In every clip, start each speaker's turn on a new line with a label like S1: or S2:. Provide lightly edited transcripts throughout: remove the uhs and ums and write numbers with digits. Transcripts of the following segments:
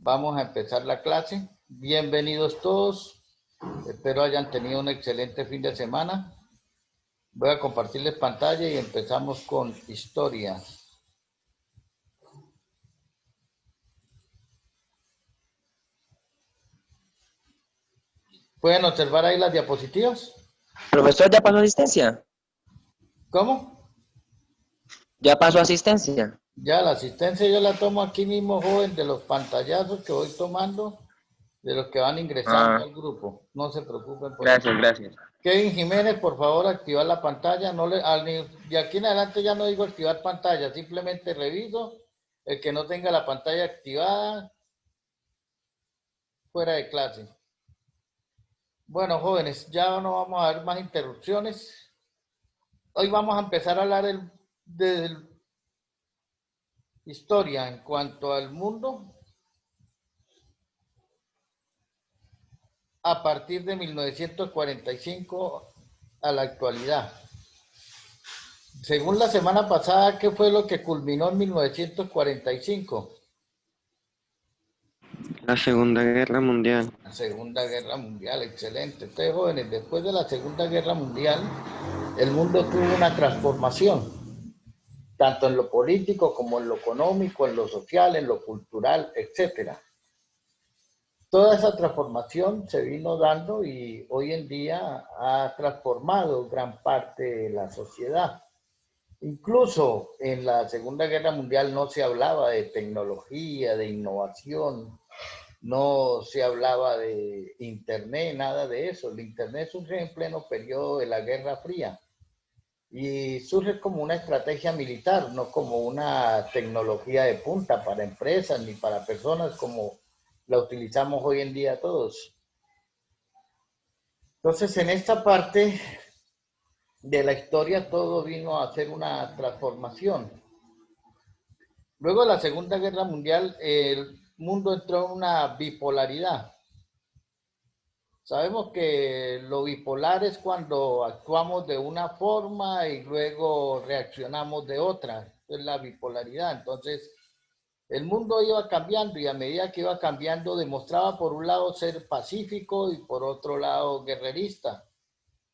S1: Vamos a empezar la clase. Bienvenidos todos. Espero hayan tenido un excelente fin de semana. Voy a compartirles pantalla y empezamos con historia. ¿Pueden observar ahí las diapositivas?
S2: Profesor, ¿ya pasó asistencia?
S1: ¿Cómo?
S2: ¿Ya pasó asistencia?
S1: Ya la asistencia yo la tomo aquí mismo, joven, de los pantallazos que voy tomando, de los que van ingresando
S2: Ah,
S1: al grupo. No se preocupen por eso.
S2: gracias, gracias.
S1: Kevin Jiménez, por favor, activar la pantalla. No le, de aquí en adelante ya no digo activar pantalla, simplemente reviso. El que no tenga la pantalla activada, fuera de clase. Bueno, jóvenes, ya no vamos a ver más interrupciones. Hoy vamos a empezar a hablar de historia en cuanto al mundo a partir de 1945 a la actualidad. Según la semana pasada, ¿qué fue lo que culminó en 1945?
S3: La Segunda Guerra Mundial.
S1: La Segunda Guerra Mundial, excelente. Ustedes jóvenes, después de la Segunda Guerra Mundial, el mundo tuvo una transformación, tanto en lo político como en lo económico, en lo social, en lo cultural, etcétera. Toda esa transformación se vino dando y hoy en día ha transformado gran parte de la sociedad. Incluso en la Segunda Guerra Mundial no se hablaba de tecnología, de innovación, no se hablaba de Internet, nada de eso. El Internet surge en pleno periodo de la Guerra Fría y surge como una estrategia militar, no como una tecnología de punta para empresas ni para personas como la utilizamos hoy en día todos. Entonces, en esta parte de la historia todo vino a hacer una transformación. Luego de la Segunda Guerra Mundial, el mundo entró en una bipolaridad. Sabemos que lo bipolar es cuando actuamos de una forma y luego reaccionamos de otra. Es la bipolaridad. Entonces, el mundo iba cambiando y a medida que iba cambiando demostraba por un lado ser pacífico y por otro lado guerrerista.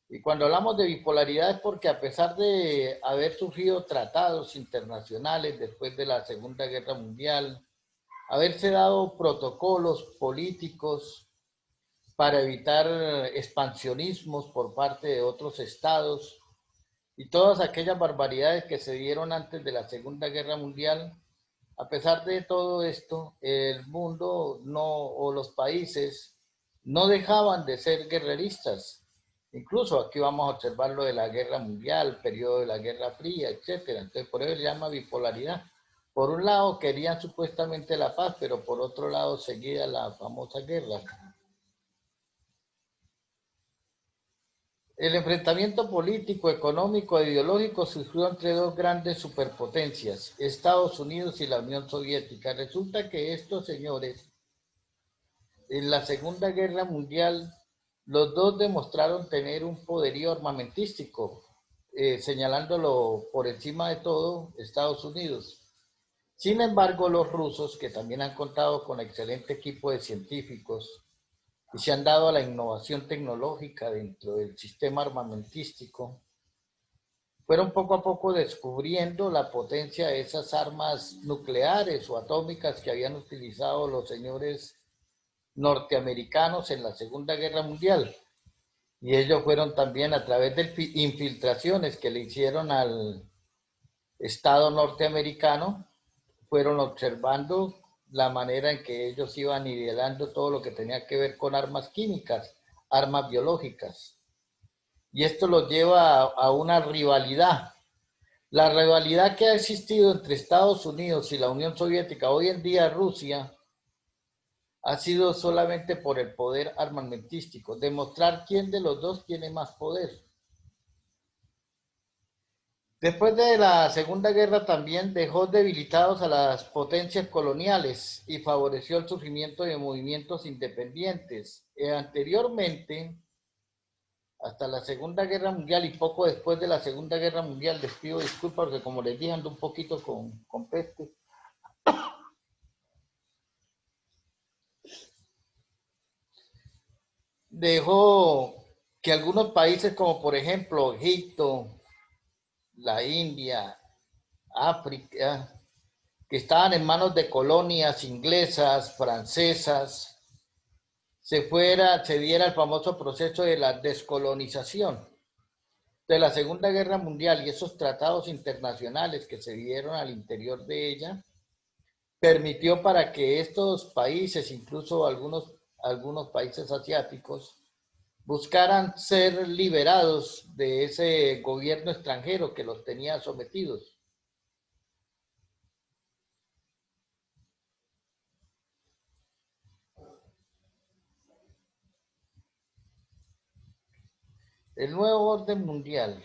S1: Y cuando hablamos de bipolaridad es porque a pesar de haber surgido tratados internacionales después de la Segunda Guerra Mundial, haberse dado protocolos políticos para evitar expansionismos por parte de otros estados y todas aquellas barbaridades que se dieron antes de la Segunda Guerra Mundial, a pesar de todo esto, el mundo no, o los países no dejaban de ser guerreristas. Incluso aquí vamos a observar lo de la Guerra Mundial, periodo de la Guerra Fría, etcétera. Entonces, por eso se llama bipolaridad. Por un lado querían supuestamente la paz, pero por otro lado seguía la famosa guerra. El enfrentamiento político, económico e ideológico surgió entre dos grandes superpotencias, Estados Unidos y la Unión Soviética. Resulta que estos señores, en la Segunda Guerra Mundial, los dos demostraron tener un poderío armamentístico, señalándolo por encima de todo Estados Unidos. Sin embargo, los rusos, que también han contado con excelente equipo de científicos, y se han dado a la innovación tecnológica dentro del sistema armamentístico, fueron poco a poco descubriendo la potencia de esas armas nucleares o atómicas que habían utilizado los señores norteamericanos en la Segunda Guerra Mundial. Y ellos fueron también a través de infiltraciones que le hicieron al Estado norteamericano, fueron observando la manera en que ellos iban ideando todo lo que tenía que ver con armas químicas, armas biológicas. Y esto los lleva a una rivalidad. La rivalidad que ha existido entre Estados Unidos y la Unión Soviética, hoy en día Rusia, ha sido solamente por el poder armamentístico, demostrar quién de los dos tiene más poder. Después de la Segunda Guerra también dejó debilitados a las potencias coloniales y favoreció el surgimiento de movimientos independientes. Anteriormente, hasta la Segunda Guerra Mundial y poco después de la Segunda Guerra Mundial, les pido disculpas porque como les dije ando un poquito con peste. dejó que algunos países como por ejemplo Egipto, la India, África, que estaban en manos de colonias inglesas, francesas, se diera el famoso proceso de la descolonización de la Segunda Guerra Mundial, y esos tratados internacionales que se dieron al interior de ella, permitió para que estos países, incluso algunos países asiáticos, buscaran ser liberados de ese gobierno extranjero que los tenía sometidos. El nuevo orden mundial.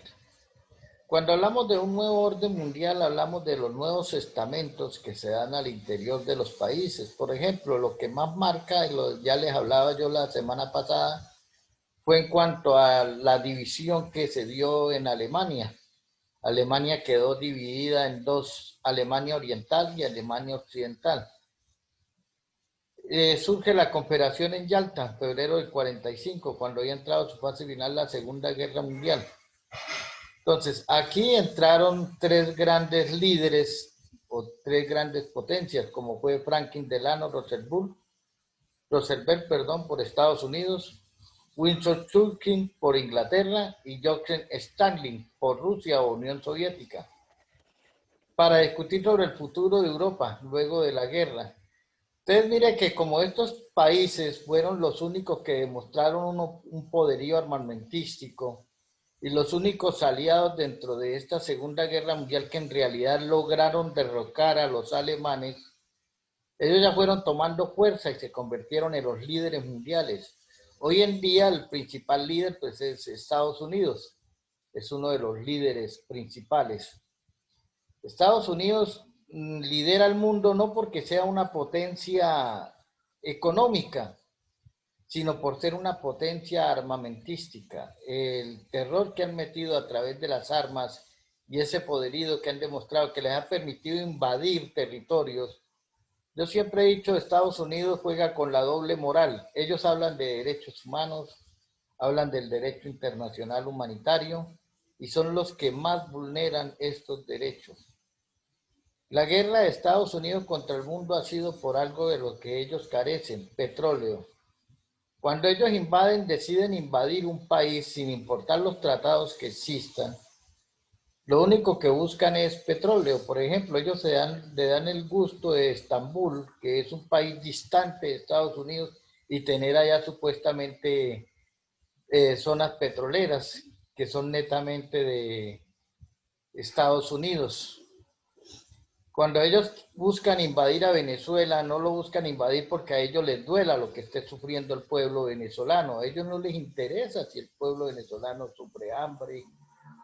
S1: Cuando hablamos de un nuevo orden mundial, hablamos de los nuevos estamentos que se dan al interior de los países. Por ejemplo, lo que más marca, ya les hablaba yo la semana pasada, fue en cuanto a la división que se dio en Alemania. Alemania quedó dividida en dos, Alemania Oriental y Alemania Occidental. Surge la Confederación en Yalta, en febrero del 45, cuando había entrado a su fase final la Segunda Guerra Mundial. Entonces, aquí entraron tres grandes líderes o tres grandes potencias, como fue Franklin Delano Roosevelt, por Estados Unidos, Winston Churchill por Inglaterra y Joseph Stalin por Rusia o Unión Soviética, para discutir sobre el futuro de Europa luego de la guerra. Entonces, mire que como estos países fueron los únicos que demostraron un poderío armamentístico y los únicos aliados dentro de esta Segunda Guerra Mundial que en realidad lograron derrocar a los alemanes, ellos ya fueron tomando fuerza y se convirtieron en los líderes mundiales. Hoy en día el principal líder pues es Estados Unidos, es uno de los líderes principales. Estados Unidos lidera el mundo no porque sea una potencia económica, sino por ser una potencia armamentística. El terror que han metido a través de las armas y ese poderío que han demostrado que les ha permitido invadir territorios. Yo siempre he dicho, Estados Unidos juega con la doble moral. Ellos hablan de derechos humanos, hablan del derecho internacional humanitario y son los que más vulneran estos derechos. La guerra de Estados Unidos contra el mundo ha sido por algo de lo que ellos carecen, petróleo. Cuando ellos deciden invadir un país sin importar los tratados que existan, lo único que buscan es petróleo. Por ejemplo, ellos le dan el gusto de Estambul, que es un país distante de Estados Unidos, y tener allá supuestamente zonas petroleras que son netamente de Estados Unidos. Cuando ellos buscan invadir a Venezuela, no lo buscan invadir porque a ellos les duela lo que esté sufriendo el pueblo venezolano. A ellos no les interesa si el pueblo venezolano sufre hambre,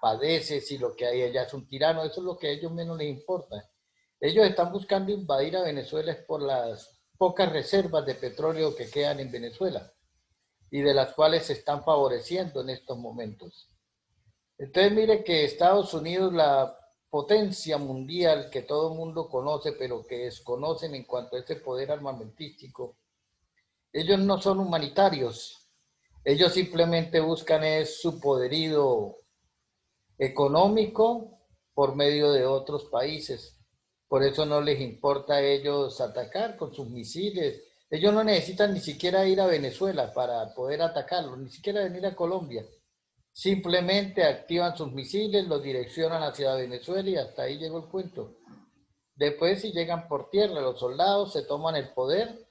S1: padece, si lo que hay allá es un tirano. Eso es lo que a ellos menos les importa. Ellos están buscando invadir a Venezuela por las pocas reservas de petróleo que quedan en Venezuela y de las cuales se están favoreciendo en estos momentos. Entonces mire que Estados Unidos, la potencia mundial que todo el mundo conoce, pero que desconocen en cuanto a ese poder armamentístico, ellos no son humanitarios. Ellos simplemente buscan es su poderío económico por medio de otros países. Por eso no les importa a ellos atacar con sus misiles. Ellos no necesitan ni siquiera ir a Venezuela para poder atacarlos, ni siquiera venir a Colombia. Simplemente activan sus misiles, los direccionan hacia Venezuela y hasta ahí llegó el cuento. Después, si llegan por tierra, los soldados se toman el poder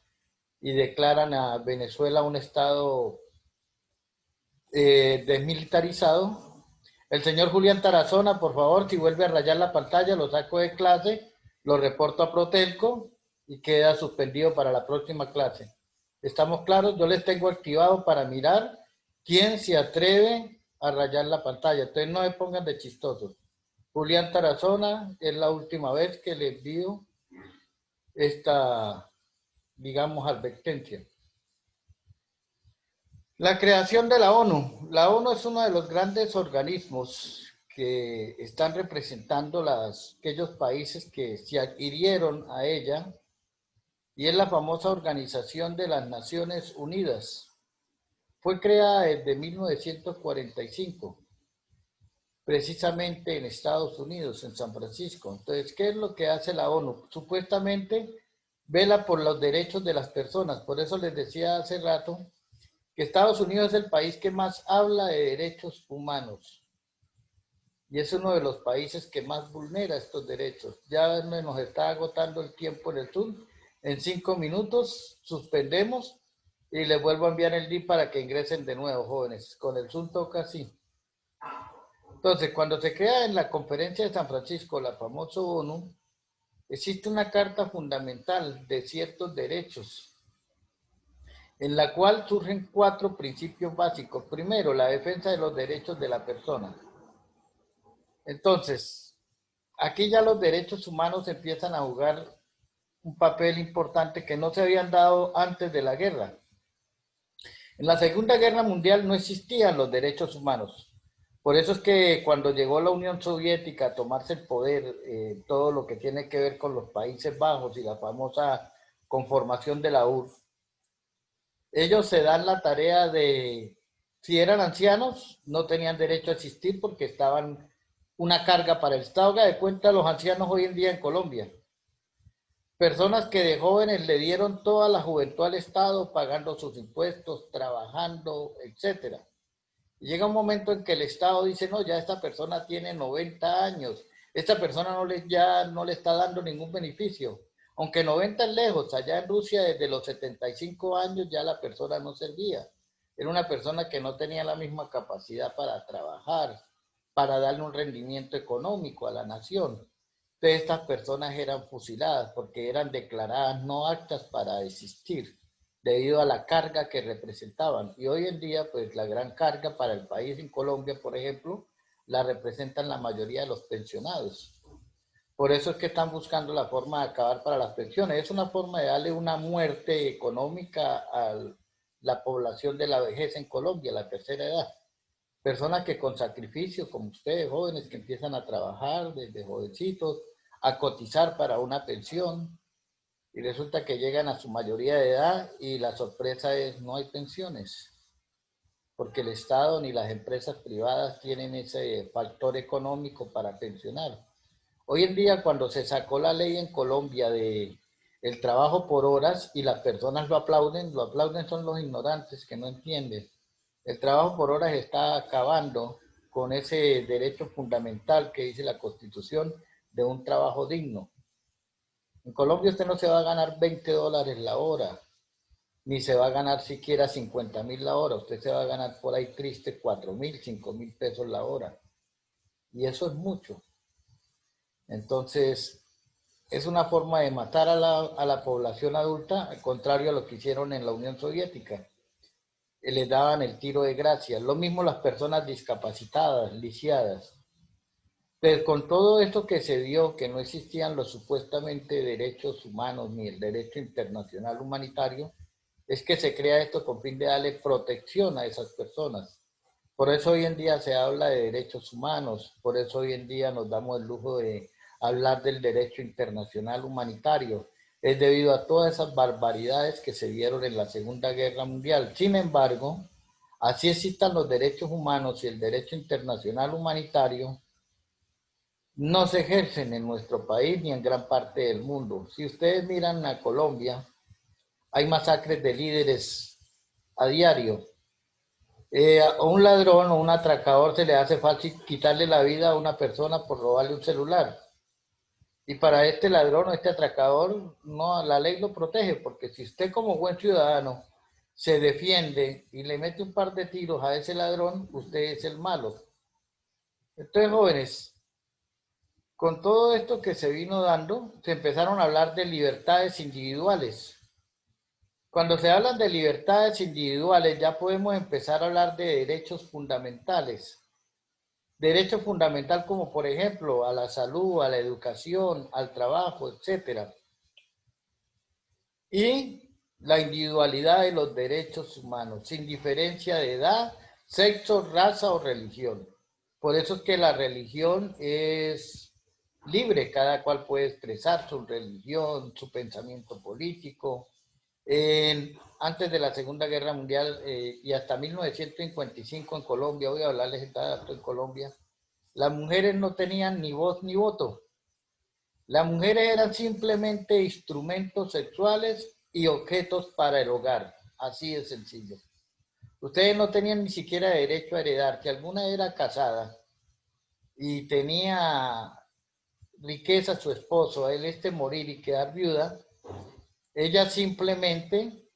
S1: y declaran a Venezuela un estado desmilitarizado. El señor Julián Tarazona, por favor, si vuelve a rayar la pantalla, lo saco de clase, lo reporto a Protelco y queda suspendido para la próxima clase. ¿Estamos claros? Yo les tengo activado para mirar quién se atreve a rayar la pantalla. Entonces no me pongan de chistosos. Julián Tarazona, es la última vez que le envío esta, digamos, advertencia. La creación de la ONU. La ONU es uno de los grandes organismos que están representando aquellos países que se adhirieron a ella, y es la famosa Organización de las Naciones Unidas. fue creada desde 1945, precisamente en Estados Unidos, en San Francisco. Entonces, ¿qué es lo que hace la ONU? Supuestamente vela por los derechos de las personas. Por eso les decía hace rato que Estados Unidos es el país que más habla de derechos humanos y es uno de los países que más vulnera estos derechos. Ya nos está agotando el tiempo en el Zoom. En 5 minutos suspendemos y les vuelvo a enviar el link para que ingresen de nuevo, jóvenes. Con el Zoom toca así. Entonces, cuando se crea en la conferencia de San Francisco, la famosa ONU, existe una carta fundamental de ciertos derechos, en la cual surgen 4 principios básicos. Primero, la defensa de los derechos de la persona. Entonces, aquí ya los derechos humanos empiezan a jugar un papel importante que no se habían dado antes de la guerra. En la Segunda Guerra Mundial no existían los derechos humanos. Por eso es que cuando llegó la Unión Soviética a tomarse el poder, todo lo que tiene que ver con los Países Bajos y la famosa conformación de la URSS, ellos se dan la tarea de, si eran ancianos, no tenían derecho a existir porque estaban una carga para el Estado. Haga de cuenta los ancianos hoy en día en Colombia. Personas que de jóvenes le dieron toda la juventud al Estado, pagando sus impuestos, trabajando, etcétera. Y llega un momento en que el Estado dice, no, ya esta persona tiene 90 años, esta persona ya no le está dando ningún beneficio. Aunque 90 es lejos, allá en Rusia desde los 75 años ya la persona no servía. Era una persona que no tenía la misma capacidad para trabajar, para darle un rendimiento económico a la nación. Entonces estas personas eran fusiladas porque eran declaradas no aptas para existir debido a la carga que representaban. Y hoy en día, pues la gran carga para el país en Colombia, por ejemplo, la representan la mayoría de los pensionados. Por eso es que están buscando la forma de acabar para las pensiones. Es una forma de darle una muerte económica a la población de la vejez en Colombia, la tercera edad. Personas que con sacrificio, como ustedes, jóvenes, que empiezan a trabajar desde jovencitos, a cotizar para una pensión, y resulta que llegan a su mayoría de edad y la sorpresa es no hay pensiones, porque el Estado ni las empresas privadas tienen ese factor económico para pensionar. Hoy en día, cuando se sacó la ley en Colombia de el trabajo por horas y las personas lo aplauden son los ignorantes que no entienden. El trabajo por horas está acabando con ese derecho fundamental que dice la Constitución de un trabajo digno. En Colombia usted no se va a ganar $20 la hora, ni se va a ganar siquiera 50.000 la hora. Usted se va a ganar por ahí triste 4.000, 5.000 pesos la hora. Y eso es mucho. Entonces, es una forma de matar a la población adulta, al contrario a lo que hicieron en la Unión Soviética. Les daban el tiro de gracia. Lo mismo las personas discapacitadas, lisiadas. Pero con todo esto que se dio, que no existían los supuestamente derechos humanos ni el derecho internacional humanitario, es que se crea esto con fin de darle protección a esas personas. Por eso hoy en día se habla de derechos humanos, por eso hoy en día nos damos el lujo de hablar del derecho internacional humanitario. Es debido a todas esas barbaridades que se dieron en la Segunda Guerra Mundial. Sin embargo, así existan los derechos humanos y el derecho internacional humanitario, no se ejercen en nuestro país ni en gran parte del mundo. Si ustedes miran a Colombia, hay masacres de líderes a diario. A un ladrón o un atracador se le hace fácil quitarle la vida a una persona por robarle un celular. Y para este ladrón o este atracador, no, la ley lo protege, porque si usted como buen ciudadano se defiende y le mete un par de tiros a ese ladrón, usted es el malo. Entonces, jóvenes, con todo esto que se vino dando, se empezaron a hablar de libertades individuales. Cuando se hablan de libertades individuales, ya podemos empezar a hablar de derechos fundamentales. Derecho fundamental como, por ejemplo, a la salud, a la educación, al trabajo, etc. Y la individualidad de los derechos humanos, sin diferencia de edad, sexo, raza o religión. Por eso es que la religión es libre, cada cual puede expresar su religión, su pensamiento político. En antes de la Segunda Guerra Mundial y hasta 1955 en Colombia, voy a hablarles de dato en Colombia, las mujeres no tenían ni voz ni voto. Las mujeres eran simplemente instrumentos sexuales y objetos para el hogar, así de sencillo. Ustedes no tenían ni siquiera derecho a heredar. Si alguna era casada y tenía riqueza su esposo, a él morir y quedar viuda, ella simplemente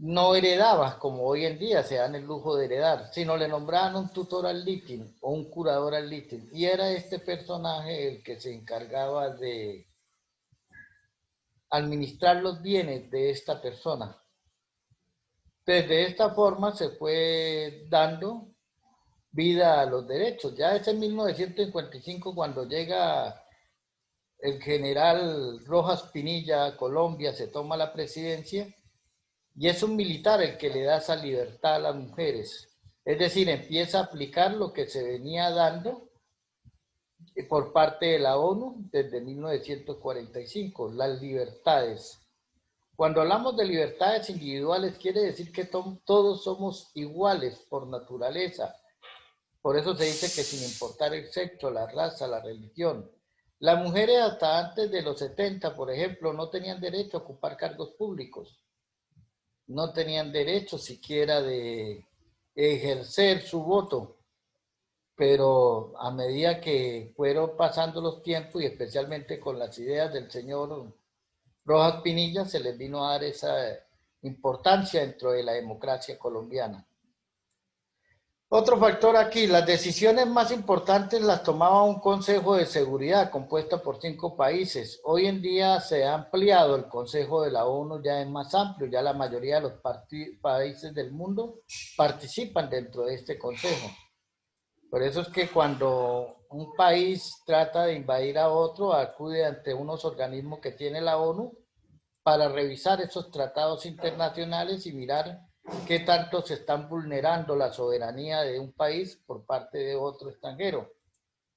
S1: no heredaba, como hoy en día se dan el lujo de heredar, sino le nombraban un tutor al litin o un curador al litin. Y era este personaje el que se encargaba de administrar los bienes de esta persona. Entonces, de esta forma se fue dando vida a los derechos. Ya es en 1955 cuando llega el general Rojas Pinilla a Colombia, se toma la presidencia y es un militar el que le da esa libertad a las mujeres. Es decir, empieza a aplicar lo que se venía dando por parte de la ONU desde 1945, las libertades. Cuando hablamos de libertades individuales, quiere decir que todos somos iguales por naturaleza. Por eso se dice que sin importar el sexo, la raza, la religión. Las mujeres hasta antes de los 70, por ejemplo, no tenían derecho a ocupar cargos públicos. No tenían derecho siquiera de ejercer su voto. Pero a medida que fueron pasando los tiempos y especialmente con las ideas del señor Rojas Pinilla, se les vino a dar esa importancia dentro de la democracia colombiana. Otro factor aquí, las decisiones más importantes las tomaba un Consejo de Seguridad compuesto por 5 países. Hoy en día se ha ampliado el Consejo de la ONU, ya es más amplio, ya la mayoría de los países del mundo participan dentro de este Consejo. Por eso es que cuando un país trata de invadir a otro, acude ante unos organismos que tiene la ONU para revisar esos tratados internacionales y mirar qué tanto se están vulnerando la soberanía de un país por parte de otro extranjero.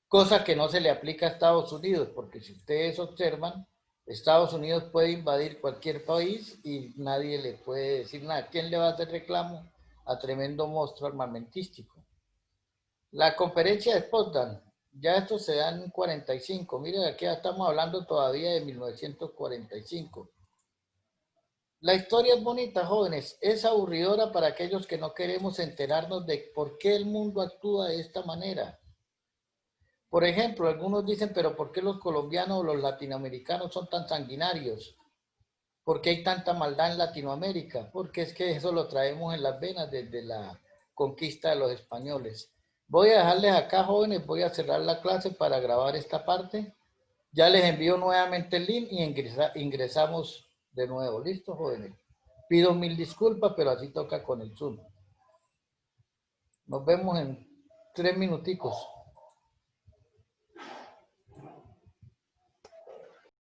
S1: Cosa que no se le aplica a Estados Unidos, porque si ustedes observan, Estados Unidos puede invadir cualquier país y nadie le puede decir nada. ¿Quién le va a hacer reclamo a tremendo monstruo armamentístico? La conferencia de Potsdam, ya esto se da en 45. Miren, aquí ya estamos hablando todavía de 1945. La historia es bonita, jóvenes, es aburridora para aquellos que no queremos enterarnos de por qué el mundo actúa de esta manera. Por ejemplo, algunos dicen, pero ¿por qué los colombianos o los latinoamericanos son tan sanguinarios? ¿Por qué hay tanta maldad en Latinoamérica? Porque es que eso lo traemos en las venas desde la conquista de los españoles. Voy a dejarles acá, jóvenes, voy a cerrar la clase para grabar esta parte. Ya les envío nuevamente el link y ingresamos de nuevo. ¿Listo, jóvenes? Pido 1000 disculpas, pero así toca con el Zoom. Nos vemos en 3 minuticos.